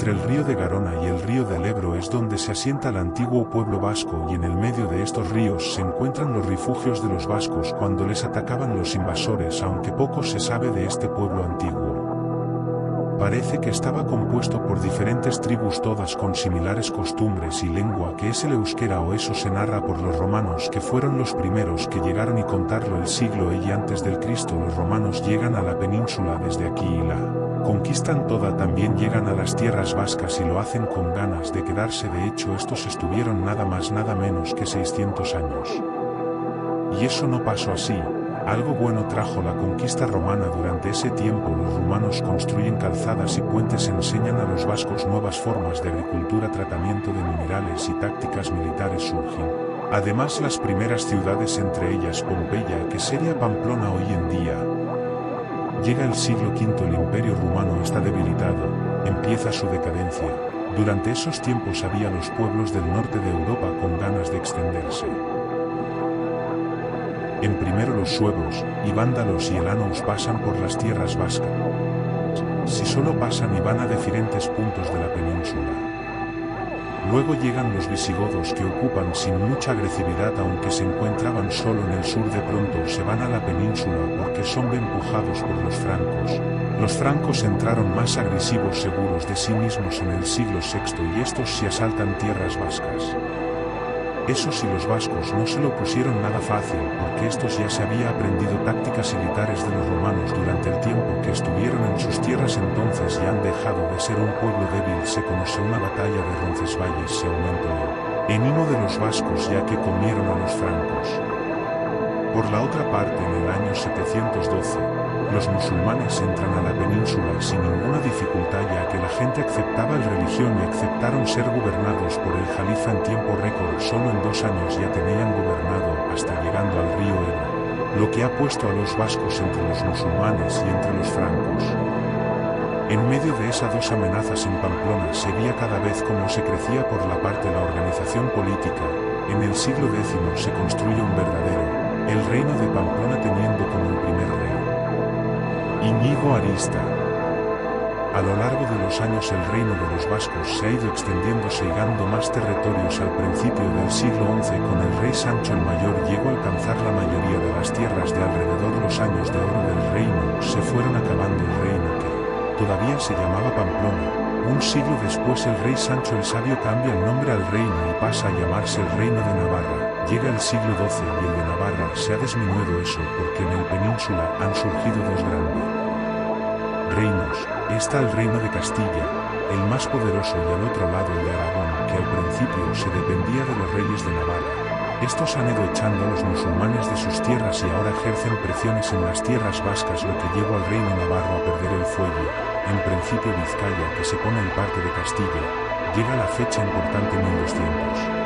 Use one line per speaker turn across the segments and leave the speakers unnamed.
Entre el río de Garona y el río del Ebro es donde se asienta el antiguo pueblo vasco, y en el medio de estos ríos se encuentran los refugios de los vascos cuando les atacaban los invasores, aunque poco se sabe de este pueblo antiguo. Parece que estaba compuesto por diferentes tribus, todas con similares costumbres y lengua, que es el euskera, o eso se narra por los romanos, que fueron los primeros que llegaron, y contarlo el siglo y antes del Cristo. Los romanos llegan a la península desde aquí y la conquistan toda. También llegan a las tierras vascas y lo hacen con ganas de quedarse. De hecho, estos estuvieron nada más nada menos que 600 años. Y eso no pasó así. Algo bueno trajo la conquista romana. Durante ese tiempo los romanos construyen calzadas y puentes, enseñan a los vascos nuevas formas de agricultura, tratamiento de minerales y tácticas militares surgen. Además, las primeras ciudades, entre ellas Pompeya, que sería Pamplona hoy en día. Llega el siglo V, el imperio rumano está debilitado, empieza su decadencia. Durante esos tiempos había los pueblos del norte de Europa con ganas de extenderse. En primero los suevos, y vándalos y elános pasan por las tierras vascas. Si solo pasan y van a diferentes puntos de la península. Luego llegan los visigodos, que ocupan sin mucha agresividad, aunque se encontraban solo en el sur. De pronto se van a la península porque son empujados por los francos. Los francos entraron más agresivos, seguros de sí mismos en el siglo VI, y estos se asaltan tierras vascas. Eso sí, los vascos no se lo pusieron nada fácil, porque estos ya se había aprendido tácticas militares de los romanos durante el tiempo que estuvieron en sus tierras. Entonces ya han dejado de ser un pueblo débil. Se conoce una batalla de Roncesvalles, se aumentó el ánimo de los vascos ya que comieron a los francos. Por la otra parte, en el año 712, los musulmanes entran a la península sin ninguna dificultad, ya que la gente aceptaba la religión y aceptaron ser gobernados por el califa en tiempo récord. Solo en 2 años ya tenían gobernado, hasta llegando al río Ebro, lo que ha puesto a los vascos entre los musulmanes y entre los francos. En medio de esas dos amenazas, en Pamplona se veía cada vez cómo se crecía por la parte de la organización política. En el siglo X se construye un verdadero el reino de Pamplona, teniendo como el primer rey Íñigo Arista. A lo largo de los años el reino de los vascos se ha ido extendiéndose y ganando más territorios. Al principio del siglo XI, con el rey Sancho el Mayor, llegó a alcanzar la mayoría de las tierras de alrededor. Los años de oro del reino se fueron acabando. El reino, que todavía se llamaba Pamplona, un siglo después el rey Sancho el Sabio cambia el nombre al reino y pasa a llamarse el Reino de Navarra. Llega el siglo XII y el de Navarra se ha disminuido eso porque en el península han surgido dos grandes reinos. Está el reino de Castilla, el más poderoso, y al otro lado el de Aragón, que al principio se dependía de los reyes de Navarra. Estos han ido echando a los musulmanes de sus tierras y ahora ejercen presiones en las tierras vascas, lo que llevó al reino navarro a perder el fuelle. En principio Vizcaya, que se pone en parte de Castilla, llega la fecha importante 1200.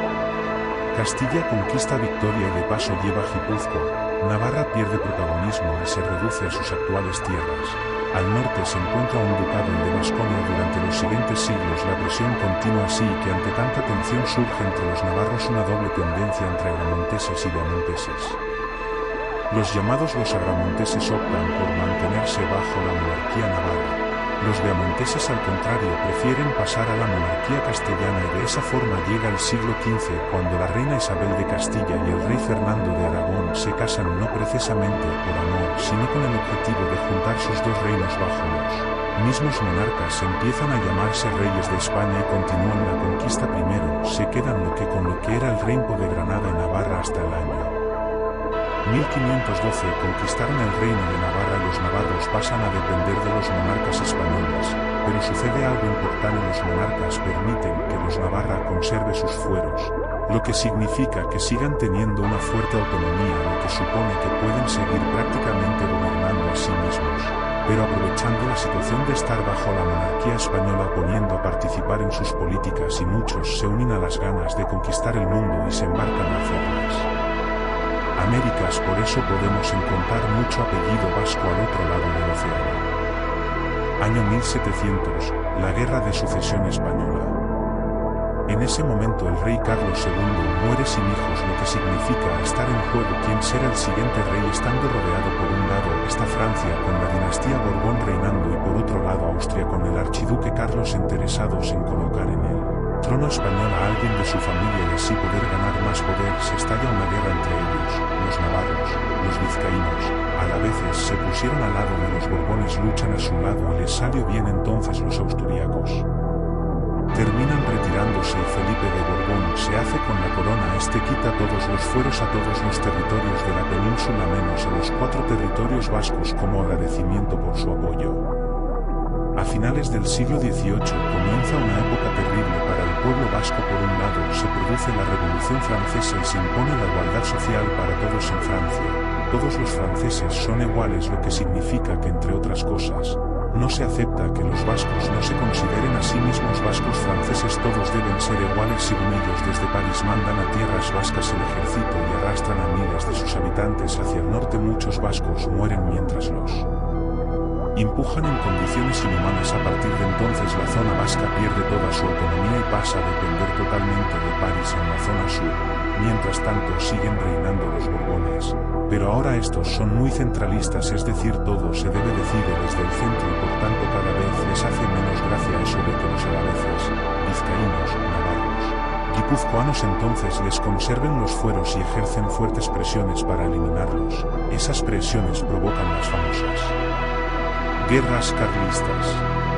Castilla conquista Victoria y de paso lleva Guipúzcoa. Navarra pierde protagonismo y se reduce a sus actuales tierras. Al norte se encuentra un ducado de Vasconia. Durante los siguientes siglos la presión continúa así que ante tanta tensión surge entre los navarros una doble tendencia entre agramonteses y beamonteses. Los llamados los agramonteses optan por mantenerse bajo la monarquía navarra. Los beamonteses, al contrario, prefieren pasar a la monarquía castellana, y de esa forma llega el siglo XV, cuando la reina Isabel de Castilla y el rey Fernando de Aragón se casan, no precisamente por amor, sino con el objetivo de juntar sus dos reinos bajo los mismos monarcas. Empiezan a llamarse reyes de España y continúan la conquista. Primero se quedan con lo que era el reino de Granada y Navarra hasta el año 1512. Conquistaron el reino de Navarra y los navarros pasan a depender de los monarcas españoles, pero sucede algo importante: los monarcas permiten que los Navarra conserve sus fueros, lo que significa que sigan teniendo una fuerte autonomía, lo que supone que pueden seguir prácticamente gobernando a sí mismos, pero aprovechando la situación de estar bajo la monarquía española, poniendo a participar en sus políticas, y muchos se unen a las ganas de conquistar el mundo y se embarcan a hacerlas Américas. Por eso podemos encontrar mucho apellido vasco al otro lado del océano. Año 1700, la Guerra de Sucesión Española. En ese momento el rey Carlos II muere sin hijos, lo que significa estar en juego quién será el siguiente rey, estando rodeado por un lado está Francia con la dinastía Borbón reinando y por otro lado Austria con el archiduque Carlos, interesados en colocar en el trono español a alguien de su familia y así poder ganar más poder. Se estalla una guerra entre ellos, los navarros, los vizcaínos, a la vez se pusieron al lado de los Borbones, luchan a su lado y les salió bien entonces los austríacos. Terminan retirándose y Felipe de Borbón se hace con la corona, quita todos los fueros a todos los territorios de la península menos a los 4 territorios vascos como agradecimiento por su apoyo. A finales del siglo XVIII comienza una época terrible para el pueblo vasco. Por un lado se produce la Revolución Francesa y se impone la igualdad social para todos en Francia. Todos los franceses son iguales, lo que significa que, entre otras cosas, no se acepta que los vascos no se consideren a sí mismos vascos franceses, todos deben ser iguales según ellos. Desde París mandan a tierras vascas el ejército y arrastran a miles de sus habitantes hacia el norte. Muchos vascos mueren mientras los empujan en condiciones inhumanas. A partir de entonces la zona vasca pierde toda su autonomía y pasa a depender totalmente de París en la zona sur. Mientras tanto siguen reinando los Borbones, pero ahora estos son muy centralistas, es decir, todo se debe decidir desde el centro y por tanto cada vez les hace menos gracia eso de que los alaveses, vizcaínos, navarros, guipuzcoanos entonces les conserven los fueros y ejercen fuertes presiones para eliminarlos. Esas presiones provocan las famosas guerras carlistas.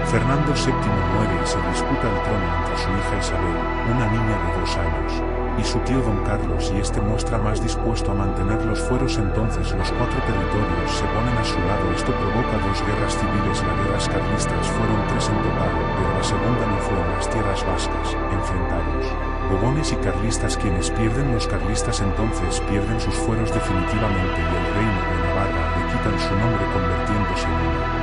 Fernando VII muere y se disputa el trono entre su hija Isabel, una niña de 2 años, y su tío Don Carlos, y este muestra más dispuesto a mantener los fueros. Entonces los 4 territorios se ponen a su lado. Esto provoca 2 guerras civiles. Las guerras carlistas fueron 3 en total, pero la segunda no fue en las tierras vascas, enfrentados Borbones y carlistas. Quienes pierden, los carlistas entonces pierden sus fueros definitivamente y el reino de Navarra le quitan su nombre convirtiéndose en una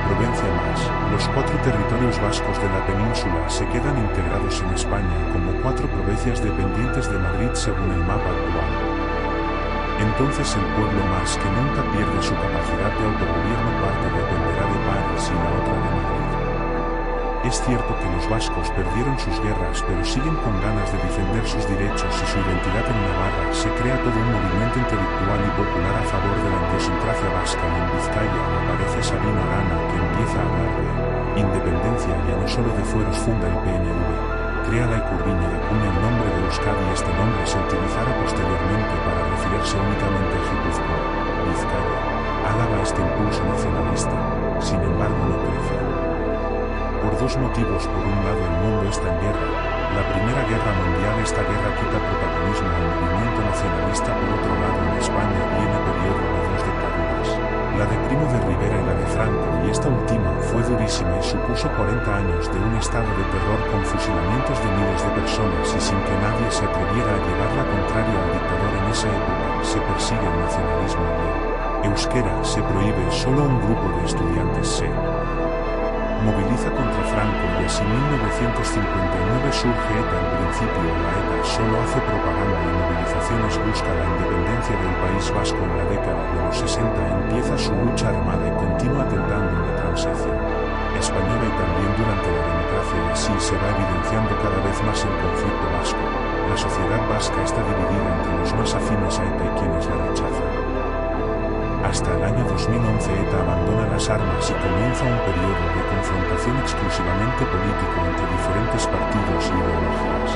provincia más. Los 4 territorios vascos de la península se quedan integrados en España como 4 provincias dependientes de Madrid según el mapa actual. Entonces el pueblo más que nunca pierde su capacidad de autogobierno, parte dependerá de París y la otra de Madrid. Es cierto que los vascos perdieron sus guerras, pero siguen con ganas de defender sus derechos y su identidad. En Navarra se crea todo un movimiento intelectual y popular a favor de la idiosincrasia vasca y en Vizcaya aparece Sabino Arana, que empieza a hablar de independencia ya no solo de fueros. Funda el PNV, crea la Icurriña y acuña el nombre de Euskadi. Este nombre se utilizará posteriormente para referirse únicamente a Guipúzcoa, Vizcaya. Álava este impulso nacionalista, sin embargo no crece. Por 2 motivos. Por un lado el mundo está en guerra. La Primera Guerra Mundial. Esta guerra quita protagonismo al movimiento nacionalista. Por otro lado en España viene periodo de 2 dictaduras. La de Primo de Rivera y la de Franco, y esta última fue durísima y supuso 40 años de un estado de terror con fusilamientos de miles de personas y sin que nadie se atreviera a llevar la contraria al dictador. En esa época se persigue el nacionalismo y el euskera se prohíbe. Solo un grupo de estudiantes se moviliza contra Franco y así 1959 surge ETA. En principio la ETA solo hace propaganda y movilizaciones, busca la independencia del País Vasco. En la década de los 60 empieza su lucha armada y continúa tentando una transición española y también durante la democracia, y así se va evidenciando cada vez más el conflicto vasco. La sociedad vasca está dividida entre los más afines a ETA y quienes la rechazan. Hasta el año 2011 ETA abandona las armas y comienza un periodo de confrontación exclusivamente político entre diferentes partidos y ideologías.